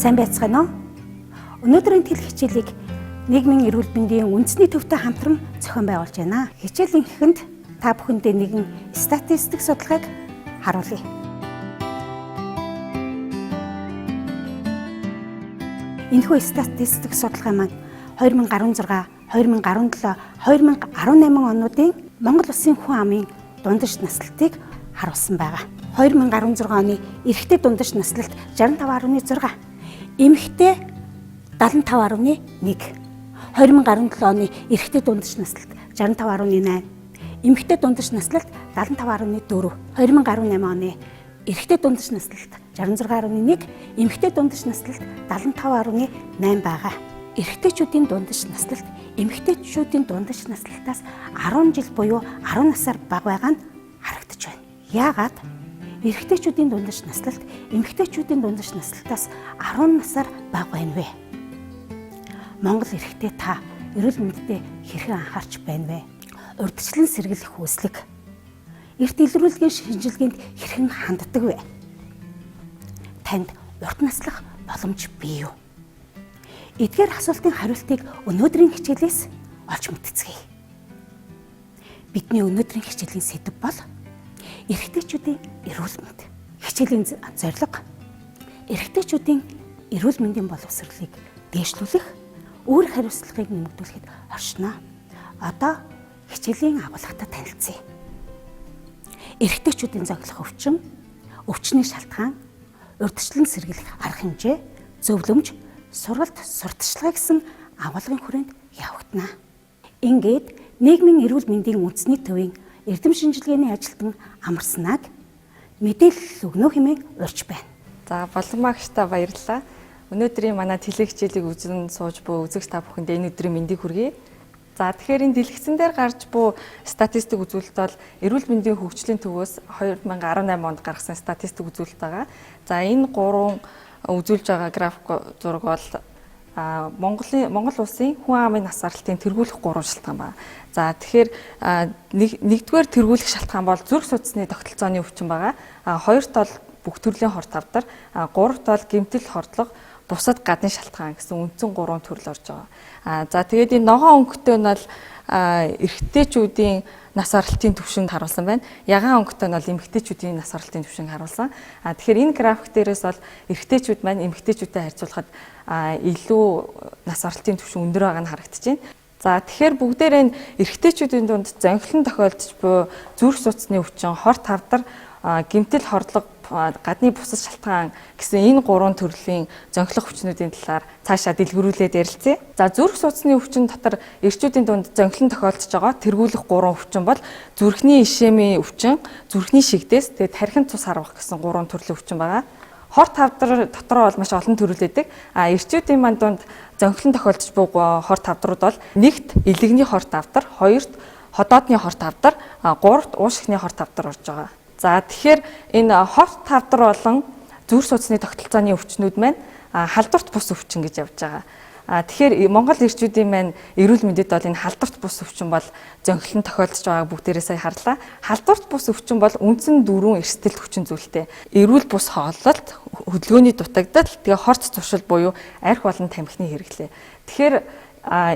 Сайн байцгаана уу? Өнөөдрийн тэл хичээлийг нийгмийн эрүүл мэндийн үндэсний төвтэй хамтран зохион байгуулж байна. Хичээлийн эхэнд та бүхэндээ нэгэн статистик судалгааг харуулъя. Энэхүү статистик судалгаа маань 2016, 2017, 2018 онуудын Монгол Улсын хүн амын дундаж наслалтыг харуулсан байгаа. 2016 оны эрэгтэй дундаж наслалт 65.6, эмэгтэй 75.1. 2017 оны эрэгтэй дундаж наслалт 65.8, эмэгтэй дундаж наслалт 75.4. 2018 оны эрэгтэй дундаж наслалт 66.1, эмэгтэй дундаж наслалт 75.8 байгаа. Эрэгтэйчүүдийн дундаж наслалт эмэгтэйчүүдийн дундаж наслалтаас 10 жил буюу 10 насаар бага байгаа нь харагдаж байна. Яагаад эрэгтэйчүүдийн дундаж наслалт эмэгтэйчүүдийн дундаж наслалтаас 10 насаар бага байна вэ? Монгол эрэгтэй та эрүүл мэндэд хэрхэн анхаарч байна вэ? Урьдчилан сэргийлэх үүслэг, эрт илрүүлгийн шинжилгээнд хэрхэн ханддаг вэ? Танд урт наслах боломж бий юу? Эдгээр асуултын хариултыг өнөөдрийн хичээлээс олж мэдцгээе. Бидний өнөөдрийн хичээлийн сэдэв бол эрэгтэйчүүдийн эрүүл мэнд. Хичээлийн зорилго эрэгтэйчүүдийн эрүүл мэндийн боловсролыг дээшлүүлэх, үүрэг хариуцлагыг нэмэгдүүлэхэд оршино. Одоо хичээлийн агуулгатай танилцъя. Эрэгтэйчүүдийн зохилох өвчин, өвчний шалтгаан, урьдчилан сэргийлэх арга хэмжээ, зөвлөмж, сургалт, сурталчилгаа гэсэн агуулгын хүрээнд явагдана. Ингээд нийгмийн эрүүл мэндийн үндэсний төвийн эрдэм шинжилгээний ажилтан амарснаг мэдээлэл өгнө хэмээн урьж байна. За, Боломагчтай баярлалаа. Өнөөдрийн манай телевизчилийг үзэн сууж буй үзэгч та бүхэндээ энэ өдрийн мэндийг хүргэе. За, тэгэхээр энэ дэлгэцэн дээр гарч буй статистик үзүүлэлт бол эрүүл мэндийн хөгжлийн төвөөс 2018 онд гаргасан статистик үзүүлэлт байгаа. За, энэ гурван үзүүлж байгаа график зураг бол Монгол улсын хүн амын нас аралтын тэргүүлэх 3 шалтгаан байна. За, тэгэхээр нэгдүгээр тэргүүлэх шалтгаан бол зүрх судасны тогтолцооны өвчин байгаа. Хоёрт бол бүх төрлийн хорт авдар, гуравт бол гэмтэл хордлого, бусад гадны шалтгаан гэсэн үндсэн 3 төрөл орж байгаа. За, тэгээд энэ ногоон өнгөтэй нь бол эрэгтэйчүүдийн нас аралтын түвшинд харуулсан байна. Ягаан өнгөтэй нь бол эмэгтэйчүүдийн нас аралтын түвшинг харуулсан. Тэгэхээр энэ график дээрээс бол эрэгтэйчүүд маань эмэгтэйчүүдтэй харьцуулахад илүү нас аралтын түвшин өндөр байгаа нь харагдаж байна. За, тэгэхээр бүгдээрээ эрэгтэйчүүдийн дунд зонхилон тохиолдож буй зүрх судасны өвчин, хорт авдар, гэмтэл хордлого, гадны бусад шалтгаан гэсэн энэ 3 төрлийн зонхилох өвчнүүдийн талаар цаашаа дэлгэрүүлээд ярилцъя. За, зүрх судасны өвчин дотор эрчүүдийн дунд зонхилон тохиолдож байгаа тэргүүлэх 3 өвчин бол зүрхний ишемийн өвчин, зүрхний шигдээс, тэгээд тархинд цус харвах гэсэн 3 төрлийн өвчин байгаа. Хорт авдар дотор бол маш олон төрөл байдаг. Эрчүүдийн маань дунд зонхилон тохиолдож буй хорт авдрууд бол нэгт илэгний хорт авдар, хоёрт ходоодны хорт авдар, гуравт уушигны хорт авдар орж байгаа. За, тэгэхээр энэ хорт авдар болон зүрх судасны тогтолцооны өвчнүүд маань халдварт бус өвчин гэж явж байгаа. Тэгэхээр Монгол эрчүүдийн маань эрүүл мэндэд бол энэ халдварт бус өвчин бол зонхилон тохиолдож байгааг бүгдээрээ сая харлаа. Халдварт бус өвчин бол үндсэн 4 эрсдэл хүчин зүйлтэй. Эрүүл бус хооллолт, хөдөлгөөний дутагдал, тэгээ хорт зуршил буюу арх болон тамхины хэрэглээ. Тэгэхээр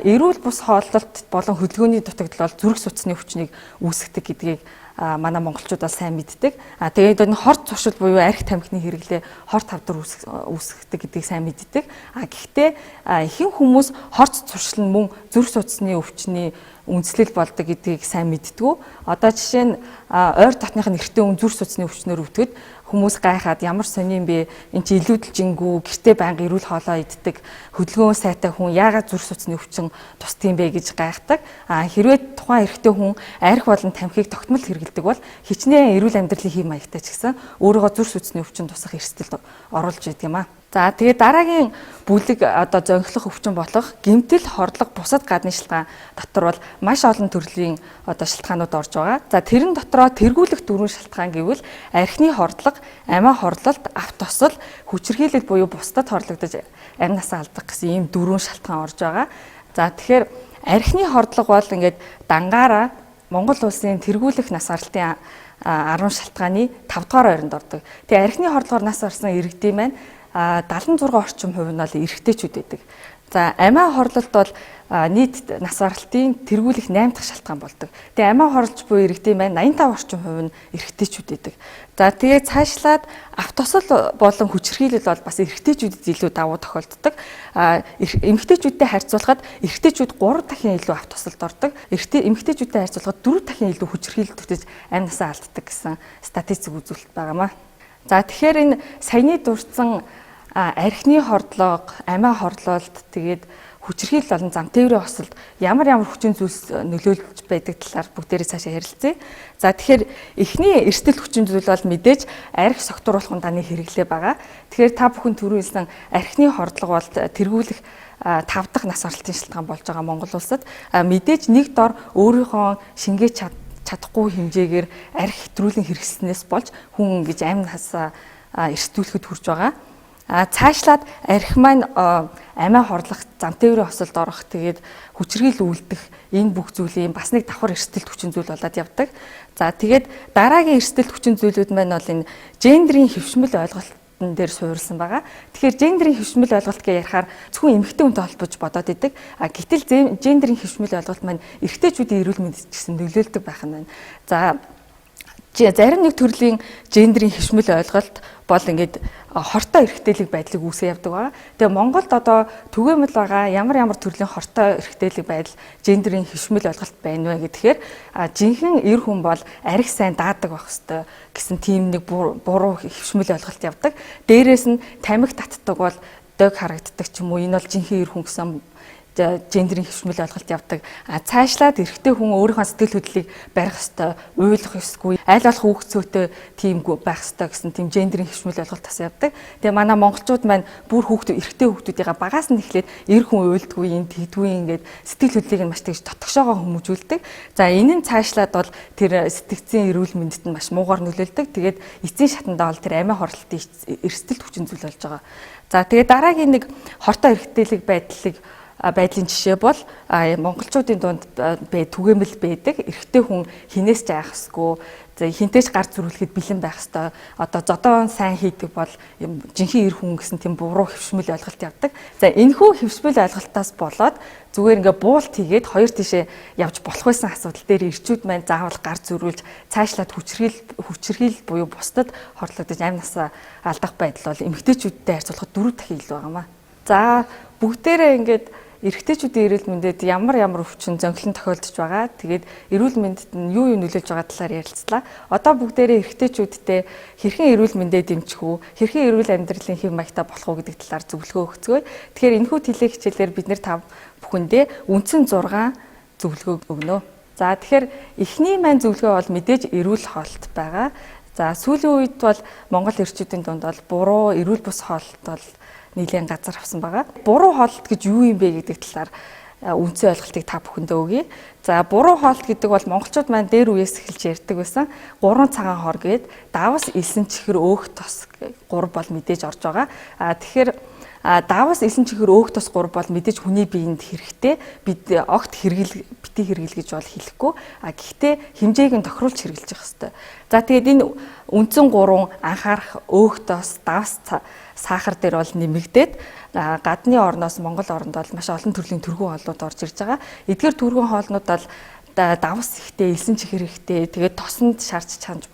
эрүүл бус хооллолт болон хөдөлгөөний дутагдал бол зүрх судасны өвчнийг үүсгэдэг гэдгийг манай монголчууд бол сайн мэддэг. Тэгээд энэ хорт зуршил буюу арх тамхины хэрэглээ хорт авдар үүсгэдэг гэдгийг сайн мэддэг. Гэхдээ ихэнх хүмүүс хорт зуршил нь мөн зүрх судасны өвчний үндслэл болдог гэдгийг сайн мэддэггүй. Одоо жишээ нь ойр дотныхын эртний хүн зүрх судасны өвчнөр өвдөхөд хүмүүс гайхаад ямар сони юм бэ? Энд чи илүүдэлжингүү гэртээ байнга эрүүл хоолоо иддэг хөдөлгөөн сайтай хүн яагаад зүрх судасны өвчин тусдсан бэ гэж гайхдаг. Хэрвээ тухайн эрэгтэй хүн арх болон тамхиг тогтмол хэрэглэдэг бол хичнээн эрүүл амьдралын хэв маягтай ч гэсэн өөрийгөө зүрх судасны өвчин тусах эрсдэлд оруулж идэг юм аа. За, тэгээд дараагийн бүлэг одоо зонхилох өвчин болох гэмтэл, хордлого, бусад гадны шалтгаан дотор бол маш олон төрлийн одоо шалтгаанууд орж байгаа. За, тэрэн дотроо тэргүүлэх 4 шалтгаан гэвэл архины хордлого, амиа хорлолт, авт тосол, хүчирхийлэл буюу бусдад хорлогдож амь насаа алдах гэсэн ийм 4 шалтгаан орж байгаа. За, тэгэхээр архины хордлого бол ингээд дангаараа Монгол улсын тэргүүлэх нас аралтын 10 шалтгааны 5 дугаар байранд ордог. Тэгээ архины хордлогоор нас орсон иргэдийн маань 76% орчим хувь нь бол эрэгтэйчүүд байдаг. За амиа хорлолт бол нийт нас баралтын тэргүүлэх 8 дахь шалтгаан болдог. Тэгээ амиа хорлож буй иргэдийн маань 85% нь эрэгтэйчүүд байдаг. За тэгээ цаашлаад автосол болон хүчирхийлэл бол бас эрэгтэйчүүдэд илүү давуу тохиолддог. Эмэгтэйчүүдтэй харьцуулахад эрэгтэйчүүд 3 дахин илүү автосолд ордог. Эмэгтэйчүүдтэй харьцуулахад 4 дахин илүү хүчирхийлэл төгтөж амь насаа алддаг гэсэн статистик үзүүлэлт байгаамаа. За тэгэхээр энэ саяны дурдсан архины хордлого, амиа хорлолт, тэгээд хүчирхийлэл болон зам тээврийн хосолд ямар хүчин зүйлс нөлөөлж байдаг талаар бүгдээрээ цаашаа ярилцъя. За тэгэхээр эхний эрсдэл хүчин зүйл бол мэдээж архи согтууруулах удааны хэрэглээ байгаа. Тэгэхээр та бүхэн түрүү хэлсэн архины хордлого бол тэргүүлэх 5 дахь нас баралтын шалтгаан болж байгаа Монгол улсад. Мэдээж нэг дор өөрийнхөө шингээж чадахгүй хэмжээгээр архи хэтрүүлэн хэрэглэснээс болж хүн ингэж амь насаа эрсдүүлэхэд хүрч байгаа. Цаашлаад архи маань амиа хорлох, зам тээврийн хосолд орох, тэгээд хүчирхийлэл үлдэх энэ бүх зүйлийн бас нэг давхар эрсдэлт хүчин зүйл болоод явдаг. За тэгээд дараагийн эрсдэлт хүчин зүйлүүд маань бол энэ гендерийн хэвшмэл ойлголтын дээр суурилсан байгаа. Тэгэхээр гендерийн хэвшмэл ойлголт гэж ярихаар зөвхөн эмэгтэй хүнтэй холбож бодоод идэг. Гэтэл гендерийн хэвшмэл ойлголт маань эрэгтэйчүүдийн эрүүл мэндэд гэсэн нөлөөлдөг байх нь байна. За зарим нэг төрлийн гендерийн хэвшмэл ойлголт бол ингээд хортой эрэгтэйлэг байдлыг үүсгэж явдаг байгаа. Тэгээ Монголд одоо түгээмэл байгаа ямар төрлийн хортой эрэгтэйлэг байдал гендерийн хэвшмэл ойлголт байна вэ гэхээр жинхэнэ эр хүн бол арх сайн даадаг байх хэвээр гэсэн тийм нэг буруу хэвшмэл ойлголт явдаг. Дээрээс нь тамхи татдаг бол дог харагддаг ч юм уу, энэ бол жинхэнэ эр хүн гэсэн гендерийн хэвшмэл ойлголт явдаг. Цаашлаад эрэгтэй хүн өөрийнхөө сэтгэл хөдлөлийг барих ёстой, ойлгох ёсгүй, аль болох хүүхдцөөтэй тийм байх ёстой гэсэн тийм гендерийн хэвшмэл ойлголт тас явдаг. Тэгээ манай монголчууд маань бүр эрэгтэй хүүхдүүдийн багаас нь эхлээд эр хүн уйлдгүй, энэ тэгдгүй ингээд сэтгэл хөдлөлийг нь маш тэгж дотгошоогоо хүмүүжүүлдэг. За энэ нь цаашлаад бол тэр сэтгцийн эрүүл мэндэд нь маш муугар нөлөөлдөг. Тэгээд эцсийн шатандаа бол тэр амиа хорлолтын эрсдэлт хүчин зүйл болж байгаа. За тэгээ дараагийн нэг хортой эрэгтэйлэг байдлын жишээ бол монголчуудын дунд түгээмэл байдаг. Эрэгтэй хүн хинээс ч айх ёсгүй, хинтээч гар зүрүүлэхэд бэлэн байх ёстой. Одоо зодоон сайн хийдэг бол жинхэнэ эр хүн гэсэн тийм буруу хэвшмэл ойлголт явдаг. За энэхүү хэвшмэл ойлголтоос болоод зүгээр ингээ буулт хийгээд хоёр тишээ явж болох байсан асуудал дээр эрчүүд маань заавал гар зүрүүлж цаашлаад хүчирхийлэл буюу бусдад хорлогдож амь насаа алдах байдал бол эмэгтэйчүүдтэй харьцуулахад 4 дахин илүү байгаамаа. За бүгдээрээ ингээд эрэгтэйчүүдийн эрүүл мэндэд ямар өвчин зөнхлөн тохиолдож байгаа. Тэгээд эрүүл мэндэд нь юу нөлөөлж байгаа талаар ярилцлаа. Одоо бүгдээрээ эрэгтэйчүүдтэй хэрхэн эрүүл мэндэ дэмжих үү, хэрхэн эрүүл амьдралын хэв маягтай болох уу гэдэг талаар зөвлөгөө өгцгөөе. Тэгэхээр энэхүү теле хичээлээр бид нэр та бүхэндээ үндсэн 6 зөвлөгөө өгнө. За тэгэхээр эхний маань зөвлөгөө бол мэдээж эрүүл хоолт байгаа. За сүүлийн үед бол Монгол эрчүүдийн дунд бол буруу эрүүл бус хоолт бол нэлээд газар авсан байгаа. Буруу хоолт гэж юу юм бэ гэдэг талаар үндсэн ойлголтыг та бүхэндээ өгье. За буруу хоолт гэдэг бол монголчууд маань дээр үеэс эхэлж ярьдаг байсан. 3 цагаан хор гээд давас, элсэн, чихэр, өөх тос 3 бол мэдээж орж байгаа. Тэгэхээр давас, элсэн, чихэр, өөх тос 3 бол мэдээж хүний биед хэрэгтэй. Бид огт бити хэрэглэж бол хэлэхгүй. Гэхдээ хэмжээг нь тохируулж хэрэглэж явах хэрэгтэй. За тэгээд энэ үндсэн 3 анхаарах, өөх тос, давас, сахар дээр бол нэмэгдээд гадны орноос Монгол оронд бол маш олон төрлийн түргэн хоолнууд орж ирж байгаа. Эдгээр түргэн хоолнууд бол давас ихтэй, элсэн чихэр ихтэй, тэгээд тосонд шаарч чанж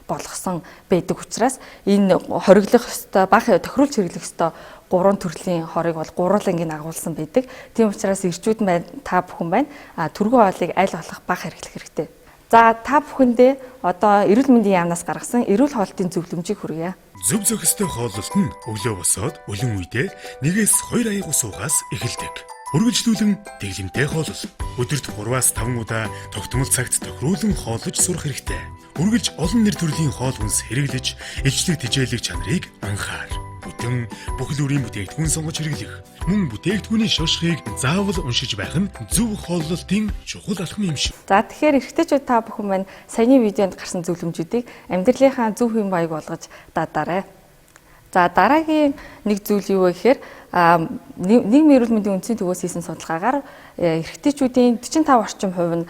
болгосон байдаг учраас энэ хориглох ёстой, бага тохируулж хэрэглэх ёстой 3 төрлийн хорыг бол гурвангийн агуулсан байдаг. Тийм учраас эрчүүд маань та бүхэн байна. Түргэн хоолыг аль болох бага хэрэглэх хэрэгтэй. За та бүхэндээ одоо эрүүл мэндийн яамнаас гаргасан эрүүл хоолтын зөвлөмжийг хүргье. Зөв зохистой хооллолт нь өглөө босоод үлэн үедээ 1-2 аяга суугаас эхэлдэг. Үргэлжлүүлэн дэглэмтэй хооллол. Өдөрт 3-5 удаа тогтмол цагт тохируулан хооллож сурах хэрэгтэй. Үргэлж олон нэр төрлийн хоол хүнс хэрэглэж, илчлэг тижээлэг чанарыг анхаар. Бүтэн бүхэл бүрийн бүтээгдэхүүн сонгож хэрэглэх. Мөн бүтээгдэхүүний шошхыг заавал уншиж байх нь зөв хооллолтын чухал алхам юм шиг. За тэгэхээр эрэгтэйчүүд та бүхэн маань саяны видеонд гарсан зөвлөмжүүдийг амьдралынхаа зөв хэм маяг болгож дадаарай. За дараагийн нэг зүйл юу вэ гэхээр нийгмийн эрүүл мэндийн үндэсний төвөөс хийсэн судалгаагаар эрэгтэйчүүдийн 45% нь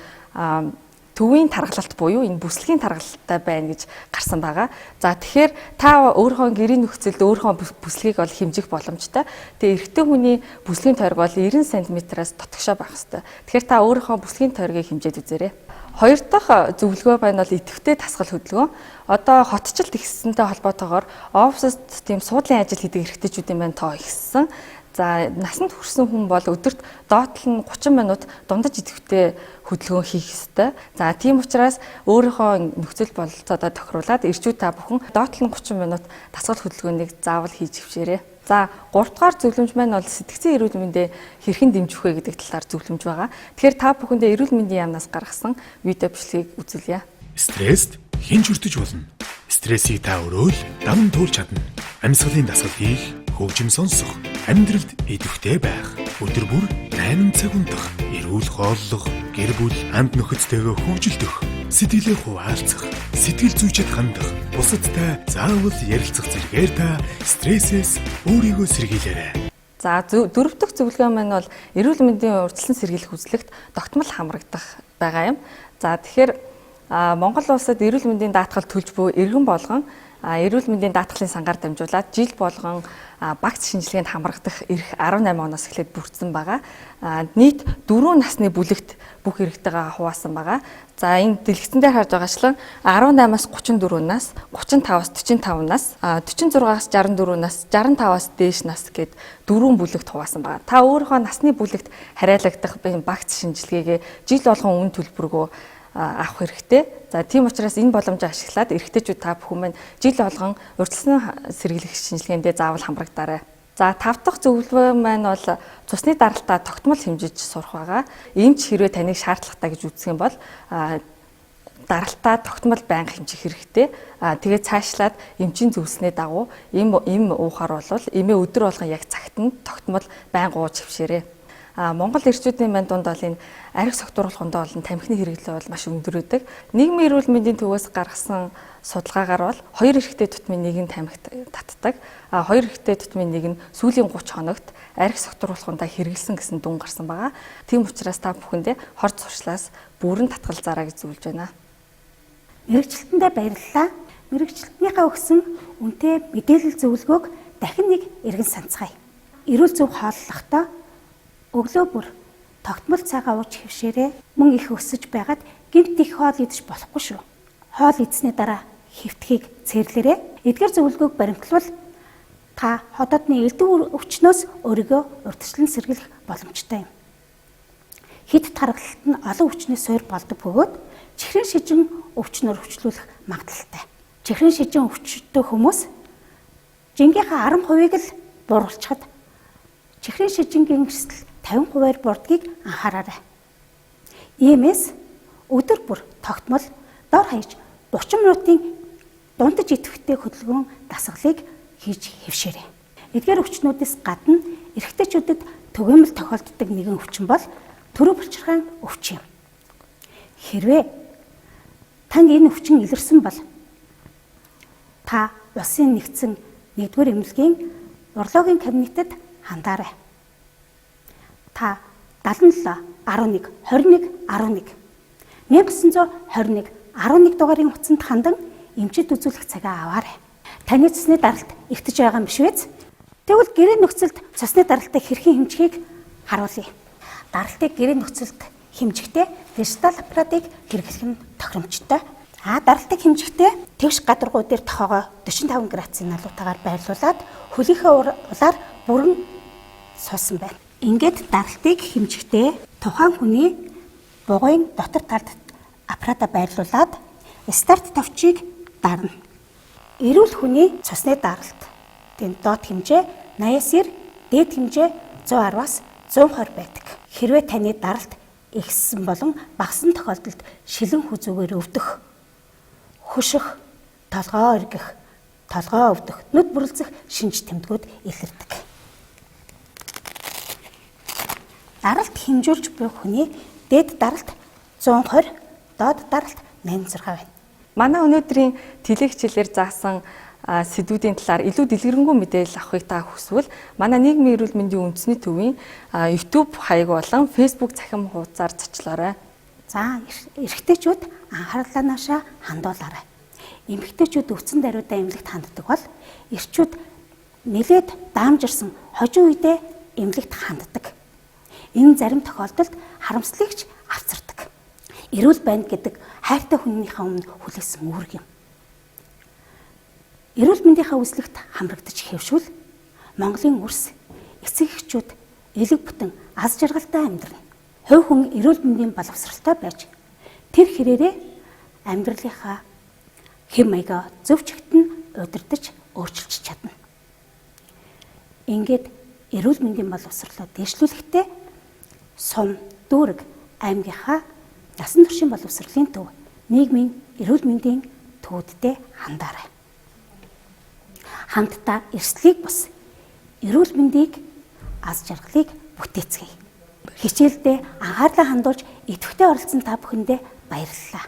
төвийн таргалалт буюу энэ бүслэгийн таргалалтай байна гэж гарсан байгаа. За тэгэхээр та өөрийнхөө гэрийн нөхцөлд өөрийнхөө бүслэгийг бол хэмжих боломжтой. Тэгээ эрэгтэй хүний бүслэгийн тойрог бол 90 см-аас дотогшоо байх ёстой. Тэгэхээр та өөрийнхөө бүслэгийн тойргийг хэмжээд үзээрэй. Хоёр дахь зөвлөгөө байна бол идэвхтэй тасгал хөдөлгөөн. Одоо хотчлт ихссэнтэй холбоотойгоор оффист тийм суудлын ажил хийдэг эрэгтэйчүүдийн маань тоо ихссэн. За насанд хүрсэн хүн бол өдөрт доотлол нь 30 минут дундаж идэвхтэй хөдөлгөөн хийх ёстой. За тийм учраас өөрийнхөө нөхцөл бололцоодоо тохируулаад ирчүүд та бүхэн доотлол нь 30 минут тасгал хөдөлгөөнийг заавал хийж хөвшөөрэй. За 3 дугаар зөвлөмж маань бол сэтгцэн эрүүл мэндэ хэрхэн дэмжих вэ гэдэг талаар зөвлөмж байгаа. Тэгэхээр та бүхэндээ эрүүл мэндийн яамнаас гаргасан видео бичлэгийг үзүүлье. Стресст хэн ч өртөж болно. Стрессийг та өөрөө л даван туулж чадна. Амьсгалын дасгал хийх, хөгжим сонсох, амьдралд идэвхтэй байх, өдөр бүр 8 цаг унтах, эрүүл хооллох, гэр бүл, хамт нөхөдтэйгээ хөгжилдөх, сэтгэлээ хуваалцах, сэтгэл зүйчэд хандах, бусадтай заавал ярилцах зэргээр та стрессээс өөрийгөө сэргийлээрэй. За 4 дахь зөвлөгөө маань бол эрүүл мэндийн урьдчилан сэргийлэх үзлэгт тогтмол хамрагдах байгаа юм. За тэгэхээр Монгол улсад эрүүл мэндийн даатгал төлж буй иргэн болгон эрүүл мэндийн даатгалын сангаар дамжуулаад жил болгон багц шинжилгээнд хамрагдах эрх 18 оноос эхлээд бүрдсэн байгаа. Нийт 4 насны бүлэгт бүх эрэгтэйгээ хуваасан байгаа. За энэ дэлгэцэн дээр харж байгаачлан 18-аас 34 нас, 35-аас 45 нас, 46-аас 64 нас, 65-аас дээш нас гэд 4 бүлэгт хуваасан байгаа. Та өөрийнхөө насны бүлэгт хариалагдах багц шинжилгээгээ жил болгон үн төлбөргөө авах хэрэгтэй. За тийм учраас энэ боломжийг ашиглаад эрэгтэйчүүд та бүхэн маань жил болгон урьдчилан сэргийлэх шинжилгээндээ заавал хамрагдаарай. За 5 дахь зөвлөгөө маань бол цусны даралтаа тогтмол хэмжиж сурах байгаа. Эмч хэрвээ таныг шаардлагатай гэж үздэг юм бол даралтаа тогтмол байнга хэмжих хэрэгтэй. Тэгээд цаашлаад эмчийн зөвлөснөө дагуу эм уухаар бол эмээ өдөр болгон яг цагт нь тогтмол байнга ууж хөвшөөрэй. Монгол эрчүүдийн манд дунд бол энэ арх согтууруулахундаа болон тамхины хэрэглээ бол маш өндөр байдаг. Нийгмийн эрүүл мэндийн төвөөс гаргасан судалгаагаар бол 2 эрэгтэй тутмын нэг нь тамхит татдаг. 2 эрэгтэй тутмын нэг нь сүүлийн 30 хоногт арх согтууруулахундаа хэрэгэлсэн гэсэн дүн гарсан байгаа. Тийм учраас та бүхэндээ хорт сурчлаас бүрэн татгалзаараа гэж зөвлөж байна. Мэргэжилтэндээ баярлалаа. Мэргэжилтнийхээ өгсөн үнэтэй мэдээлэл зөвлөгөөг дахин нэг эргэн санацгаая. Эрүүл зөв хооллохдоо өглөө бүр тогтмол цагаа ууж хөвшөөрэй. Мөн их өсөж байгаад гинт их хоол идэж болохгүй шүү. Хоол идсний дараа хэвтхийг цэрлээрэй. Эдгээр зөвлөгөөг баримтлал та хотодны элдв өвчнөөс өөрийгөө урьдчилан сэргийлэх боломжтой юм. Хэд таргалалт нь олон өвчнөөс суур болдог бөгөөд чихрийн шижин өвчнөр өвчлүүлэх магадлалтай. Чихрийн шижин өвчтөй хүмүүс жингийнхаа 10%-ийг л буруулчихад чихрийн шижингийн эрсдэл 50%-аар бурдгийг анхаараарай. Иймээс өдөр бүр тогтмол дор хаяж 30 минутын дундаж идэвхтэй хөдөлгөөн дасгалыг хийж хэвшээрэй. Эдгээр өвчнүүдээс гадна эрэгтэйчүүдэд түгээмэл тохиолддог нэгэн өвчин бол төрөө булчирхайн өвчин юм. Хэрвээ танд энэ өвчин илэрсэн бол та улсын нэгдсэн 1-р эмнэлгийн урологийн кабинетэд хандаарай. Та 77 11 21 11 1921 11 дугаарын утсанд хандан эмчит үзүүлэх цагаа аваарай. Таны цусны даралт ихтэж байгаа юм биш үү? Тэгвэл гэрээ нөхцөлд цусны даралтыг хэрхэн хэмжихийг харуулъя. Даралтыг гэрээ нөхцөлд хэмжихдээ дижитал аппаратыг хэрэглэх нь тохиромжтой. Даралтыг хэмжихдээ тэгш гадаргуу дээр тохоогоо 45 градусын налуутаагаар байрлуулад хөлийнхээ улаар бүрэн суусан байна. Ингээд даралтыг хэмжихдээ тухайн хүний бугын дотор талд аппарата байрлуулад старт товчийг дарна. Эрүүл хүний цусны даралт тэнд доод хэмжээ 80-аас дээд хэмжээ 110-аас 120 байдаг. Хэрвээ таны даралт ихссэн болон багассан тохиолдолд шилэн хүзүүгээр өвдөх, хөшөх, толгоо өргөх, толгоо өвдөх, нүд бүрлцэх шинж тэмдгүүд илэрдэг. Даралт хэмжүүлж буй хүний дээд даралт 120, доод даралт 86 байна. Манай өнөөдрийн телегчлэлээр заасан сэдвүүдийн талаар илүү дэлгэрэнгүй мэдээлэл авахыг та хүсвэл манай нийгмийн эрүүл мэндийн үндэсний төвийн YouTube хаяг болон Facebook цахим хуудасаар зочлоорой. За эрэгтэйчүүд анхаарлаа наашаа хандуулаарай. Эмэгтэйчүүд өвцөн даруйдаа эмнэлэгт ханддаг бол эрчүүд нэлээд даамжирсан хожим үедээ эмнэлэгт ханддаг. Энэ зарим тохиолдолд харамслыгч авцардаг. Эрүүл байнд гэдэг хайртай хүнийхээ өмнө хүлээсэн үүрэг юм. Эрүүл мэндийнхаа үзлэгт хамрагдаж хэвшүүл Монголын үрс эцэг эхчүүд элэг бүтэн аз жаргалтай амьдрна. Хувь хүн эрүүл мэндийн боловсралтай байж тэр хэрээрээ амьдралынхаа хэм маягаа зөв чигтэн удирдах өөрчилж чадна. Ингээд эрүүл мэндийн боловсролоо дэвшлүүлэхдээ сум, дүүрэг, аймгийнхаа насан туршийн боловсролын төв, нийгмийн эрүүл мэндийн төвөддөө хандаарай. Хамтдаа эрсдлийг бас эрүүл мэндийг аз жаргалыг бүтээцгээе. Хичээлдээ анхаарлаа хандуулж идэвхтэй оролцсон та бүхэндээ баярлалаа.